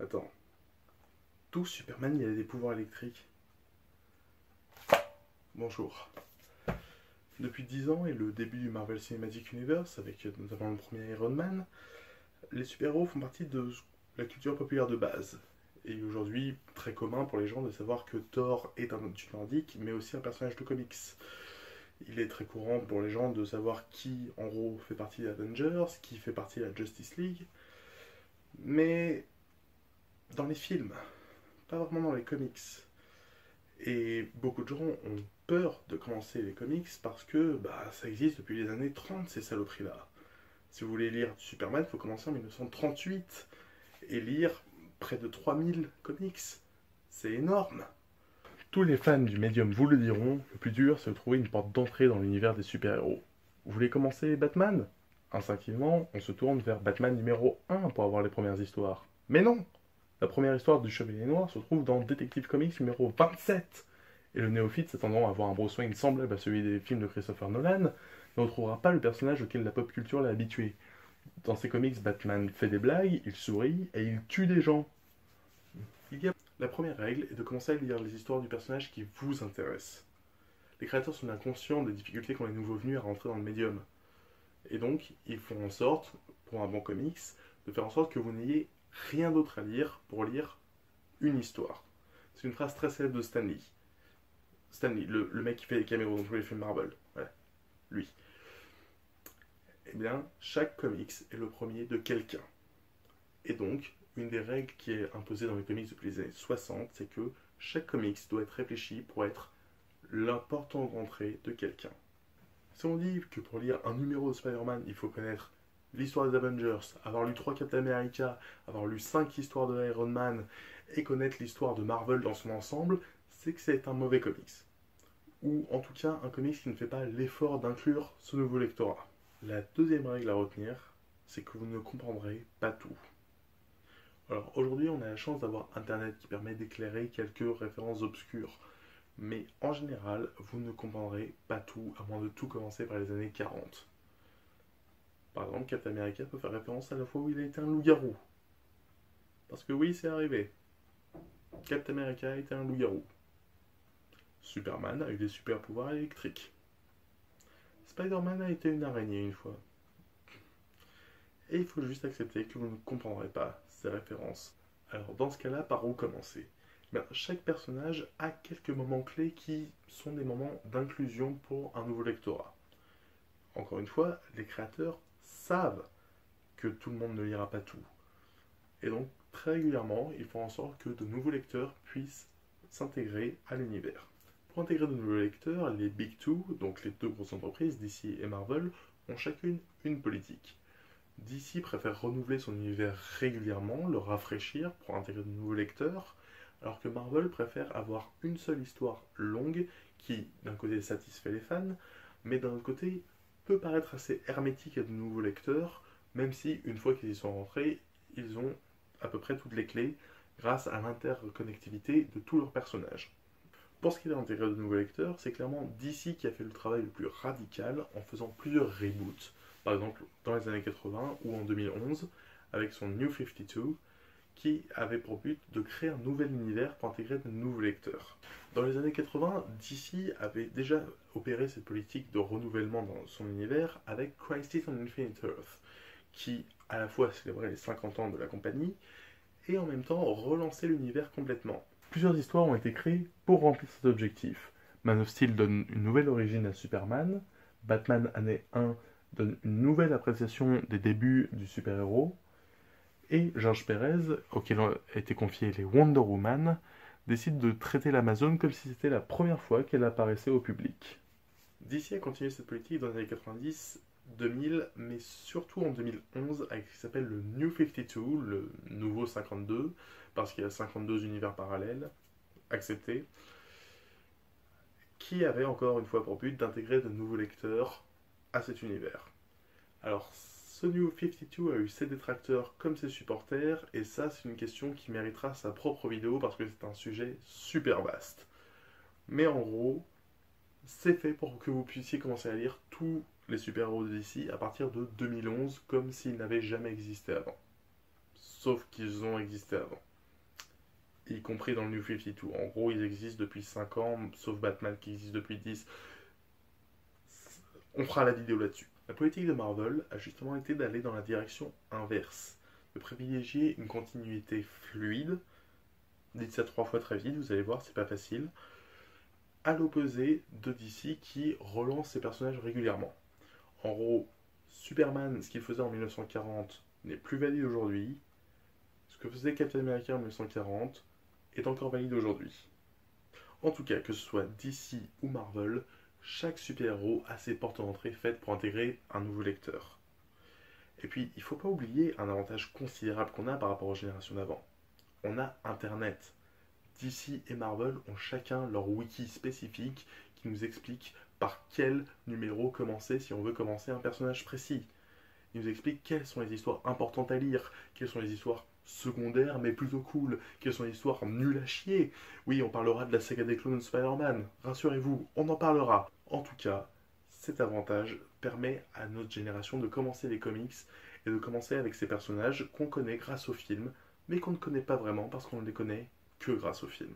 Attends. D'où Superman il a des pouvoirs électriques? Bonjour. Depuis 10 ans et le début du Marvel Cinematic Universe, avec notamment le premier Iron Man, les super-héros font partie de la culture populaire de base. Et aujourd'hui, très commun pour les gens de savoir que Thor est un dieu nordique, mais aussi un personnage de comics. Il est très courant pour les gens de savoir qui, en gros, fait partie des Avengers, qui fait partie de la Justice League. Mais dans les films, pas vraiment dans les comics. Et beaucoup de gens ont peur de commencer les comics parce que ça existe depuis les années 30, ces saloperies-là. Si vous voulez lire Superman, il faut commencer en 1938 et lire près de 3000 comics. C'est énorme. Tous les fans du médium vous le diront, le plus dur c'est de trouver une porte d'entrée dans l'univers des super-héros. Vous voulez commencer Batman? Instinctivement, on se tourne vers Batman numéro 1 pour avoir les premières histoires. Mais non! La première histoire du Chevalier Noir se trouve dans Detective Comics numéro 27. Et le néophyte s'attendant à avoir un Bruce Wayne semblable à celui des films de Christopher Nolan ne retrouvera pas le personnage auquel la pop culture l'a habitué. Dans ses comics, Batman fait des blagues, il sourit et il tue des gens. La première règle est de commencer à lire les histoires du personnage qui vous intéresse. Les créateurs sont bien conscients des difficultés qu'ont les nouveaux venus à rentrer dans le médium. Et donc, ils font en sorte, pour un bon comics, de faire en sorte que vous n'ayez rien d'autre à lire pour lire une histoire. C'est une phrase très célèbre de Stan Lee. Stan Lee, le mec qui fait les caméos dans tous les films Marvel. Ouais, lui. Eh bien, chaque comics est le premier de quelqu'un. Et donc, une des règles qui est imposée dans les comics depuis les années 60, c'est que chaque comics doit être réfléchi pour être l'important d'entrée de quelqu'un. Si on dit que pour lire un numéro de Spider-Man, il faut connaître l'histoire des Avengers, avoir lu 3 Captain America, avoir lu 5 histoires de Iron Man et connaître l'histoire de Marvel dans son ensemble, c'est que c'est un mauvais comics. Ou en tout cas un comics qui ne fait pas l'effort d'inclure ce nouveau lectorat. La deuxième règle à retenir, c'est que vous ne comprendrez pas tout. Alors aujourd'hui on a la chance d'avoir Internet qui permet d'éclairer quelques références obscures. Mais en général, vous ne comprendrez pas tout, à moins de tout commencer par les années 40. Par exemple, Captain America peut faire référence à la fois où il a été un loup-garou. Parce que oui, c'est arrivé. Captain America a été un loup-garou. Superman a eu des super pouvoirs électriques. Spider-Man a été une araignée une fois. Et il faut juste accepter que vous ne comprendrez pas ces références. Alors dans ce cas-là, par où commencer? Chaque personnage a quelques moments clés qui sont des moments d'inclusion pour un nouveau lectorat. Encore une fois, les créateurs savent que tout le monde ne lira pas tout. Et donc, très régulièrement, ils font en sorte que de nouveaux lecteurs puissent s'intégrer à l'univers. Pour intégrer de nouveaux lecteurs, les Big Two, donc les deux grosses entreprises, DC et Marvel, ont chacune une politique. DC préfère renouveler son univers régulièrement, le rafraîchir pour intégrer de nouveaux lecteurs, alors que Marvel préfère avoir une seule histoire longue qui, d'un côté, satisfait les fans, mais d'un autre côté, peut paraître assez hermétique à de nouveaux lecteurs, même si, une fois qu'ils y sont rentrés, ils ont à peu près toutes les clés grâce à l'interconnectivité de tous leurs personnages. Pour ce qui est d'intégrer de nouveaux lecteurs, c'est clairement DC qui a fait le travail le plus radical en faisant plusieurs reboots, par exemple dans les années 80 ou en 2011, avec son New 52, qui avait pour but de créer un nouvel univers pour intégrer de nouveaux lecteurs. Dans les années 80, DC avait déjà opéré cette politique de renouvellement dans son univers avec Crisis on Infinite Earth, qui à la fois célébrait les 50 ans de la compagnie et en même temps relançait l'univers complètement. Plusieurs histoires ont été créées pour remplir cet objectif. Man of Steel donne une nouvelle origine à Superman, Batman année 1 donne une nouvelle appréciation des débuts du super-héros, et George Pérez, auquel ont été confiés les Wonder Woman, décide de traiter l'Amazon comme si c'était la première fois qu'elle apparaissait au public. DC a continué cette politique dans les années 90, 2000, mais surtout en 2011 avec ce qui s'appelle le New 52, le nouveau 52, parce qu'il y a 52 univers parallèles acceptés, qui avait encore une fois pour but d'intégrer de nouveaux lecteurs à cet univers. Alors, ce New 52 a eu ses détracteurs comme ses supporters, et ça c'est une question qui méritera sa propre vidéo parce que c'est un sujet super vaste. Mais en gros, c'est fait pour que vous puissiez commencer à lire tous les super-héros de DC à partir de 2011, comme s'ils n'avaient jamais existé avant. Sauf qu'ils ont existé avant. y compris dans le New 52. En gros, ils existent depuis 5 ans, sauf Batman qui existe depuis 10. On fera la vidéo là-dessus. La politique de Marvel a justement été d'aller dans la direction inverse, de privilégier une continuité fluide. Dites ça 3 fois très vite, vous allez voir, c'est pas facile. À l'opposé de DC qui relance ses personnages régulièrement. En gros, Superman, ce qu'il faisait en 1940 n'est plus valide aujourd'hui. Ce que faisait Captain America en 1940 est encore valide aujourd'hui. En tout cas, que ce soit DC ou Marvel, chaque super-héros a ses portes d'entrée faites pour intégrer un nouveau lecteur. Et puis, il ne faut pas oublier un avantage considérable qu'on a par rapport aux générations d'avant. On a Internet. DC et Marvel ont chacun leur wiki spécifique qui nous explique par quel numéro commencer si on veut commencer un personnage précis. Il nous explique quelles sont les histoires importantes à lire, quelles sont les histoires secondaires mais plutôt cool, quelles sont les histoires nulles à chier. Oui, on parlera de la saga des clones de Spider-Man, rassurez-vous, on en parlera. En tout cas, cet avantage permet à notre génération de commencer les comics et de commencer avec ces personnages qu'on connaît grâce au film, mais qu'on ne connaît pas vraiment parce qu'on ne les connaît que grâce au film.